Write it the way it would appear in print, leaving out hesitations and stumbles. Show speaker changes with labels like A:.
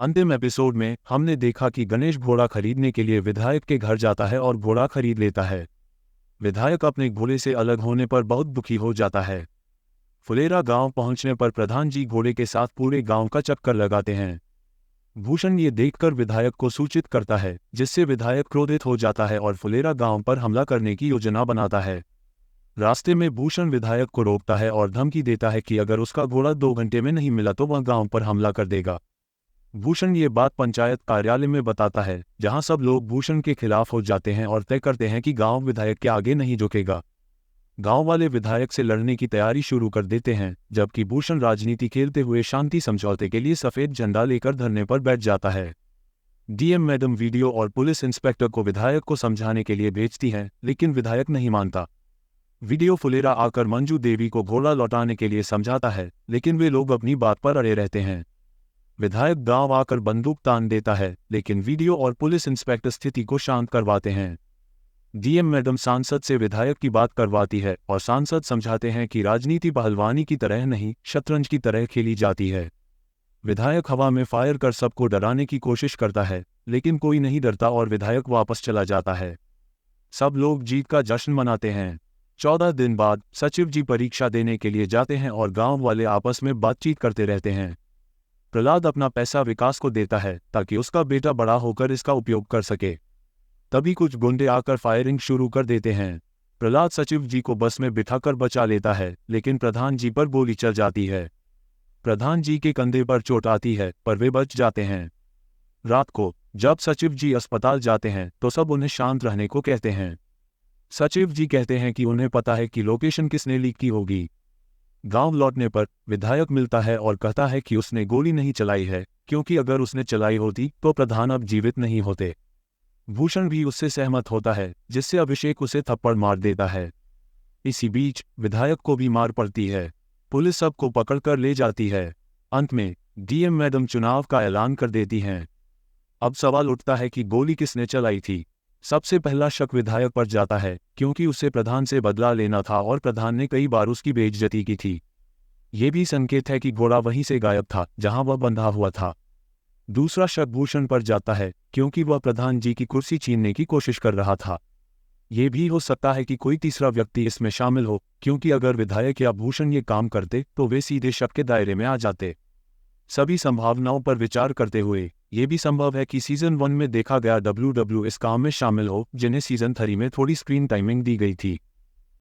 A: अंतिम एपिसोड में हमने देखा कि गणेश घोड़ा खरीदने के लिए विधायक के घर जाता है और घोड़ा खरीद लेता है। विधायक अपने घोड़े से अलग होने पर बहुत दुखी हो जाता है। फुलेरा गांव पहुंचने पर प्रधान जी घोड़े के साथ पूरे गांव का चक्कर लगाते हैं। भूषण ये देखकर विधायक को सूचित करता है, जिससे विधायक क्रोधित हो जाता है और फुलेरा गांव पर हमला करने की योजना बनाता है। रास्ते में भूषण विधायक को रोकता है और धमकी देता है कि अगर उसका घोड़ा 2 घंटे में नहीं मिला तो वह गांव पर हमला कर देगा। भूषण ये बात पंचायत कार्यालय में बताता है, जहां सब लोग भूषण के खिलाफ हो जाते हैं और तय करते हैं कि गांव विधायक के आगे नहीं झुकेगा। गांव वाले विधायक से लड़ने की तैयारी शुरू कर देते हैं, जबकि भूषण राजनीति खेलते हुए शांति समझौते के लिए सफेद झंडा लेकर धरने पर बैठ जाता है। डीएम मैडम वीडियो और पुलिस इंस्पेक्टर को विधायक को समझाने के लिए भेजती हैं, लेकिन विधायक नहीं मानता। वीडियो फुलेरा आकर मंजू देवी को घोड़ा लौटाने के लिए समझाता है, लेकिन वे लोग अपनी बात पर अड़े रहते हैं। विधायक गांव आकर बंदूक तान देता है, लेकिन वीडियो और पुलिस इंस्पेक्टर स्थिति को शांत करवाते हैं। डीएम मैडम सांसद से विधायक की बात करवाती है और सांसद समझाते हैं कि राजनीति पहलवानी की तरह नहीं, शतरंज की तरह खेली जाती है। विधायक हवा में फायर कर सबको डराने की कोशिश करता है, लेकिन कोई नहीं डरता और विधायक वापस चला जाता है। सब लोग जीत का जश्न मनाते हैं। 14 दिन बाद सचिव जी परीक्षा देने के लिए जाते हैं और गांव वाले आपस में बातचीत करते रहते हैं। प्रहलाद अपना पैसा विकास को देता है ताकि उसका बेटा बड़ा होकर इसका उपयोग कर सके। तभी कुछ गुंडे आकर फायरिंग शुरू कर देते हैं। प्रहलाद सचिव जी को बस में बिठाकर बचा लेता है, लेकिन प्रधान जी पर गोली चल जाती है। प्रधान जी के कंधे पर चोट आती है, पर वे बच जाते हैं। रात को जब सचिव जी अस्पताल जाते हैं तो सब उन्हें शांत रहने को कहते हैं। सचिव जी कहते हैं कि उन्हें पता है कि लोकेशन किसने लीक की होगी। गांव लौटने पर विधायक मिलता है और कहता है कि उसने गोली नहीं चलाई है, क्योंकि अगर उसने चलाई होती तो प्रधान अब जीवित नहीं होते। भूषण भी उससे सहमत होता है, जिससे अभिषेक उसे थप्पड़ मार देता है। इसी बीच विधायक को भी मार पड़ती है। पुलिस सबको पकड़कर ले जाती है। अंत में डीएम मैडम चुनाव का ऐलान कर देती हैं। अब सवाल उठता है कि गोली किसने चलाई थी। सबसे पहला शक विधायक पर जाता है, क्योंकि उसे प्रधान से बदला लेना था और प्रधान ने कई बार उसकी बेइज्जती की थी। ये भी संकेत है कि घोड़ा वहीं से गायब था जहां वह बंधा हुआ था। दूसरा शक भूषण पर जाता है, क्योंकि वह प्रधान जी की कुर्सी छीनने की कोशिश कर रहा था। ये भी हो सकता है कि कोई तीसरा व्यक्ति इसमें शामिल हो, क्योंकि अगर विधायक या भूषण ये काम करते तो वे सीधे शक के दायरे में आ जाते। सभी संभावनाओं पर विचार करते हुए ये भी संभव है कि सीजन 1 में देखा गया डब्ल्यू इस काम में शामिल हो, जिन्हें सीजन 3 में थोड़ी स्क्रीन टाइमिंग दी गई थी।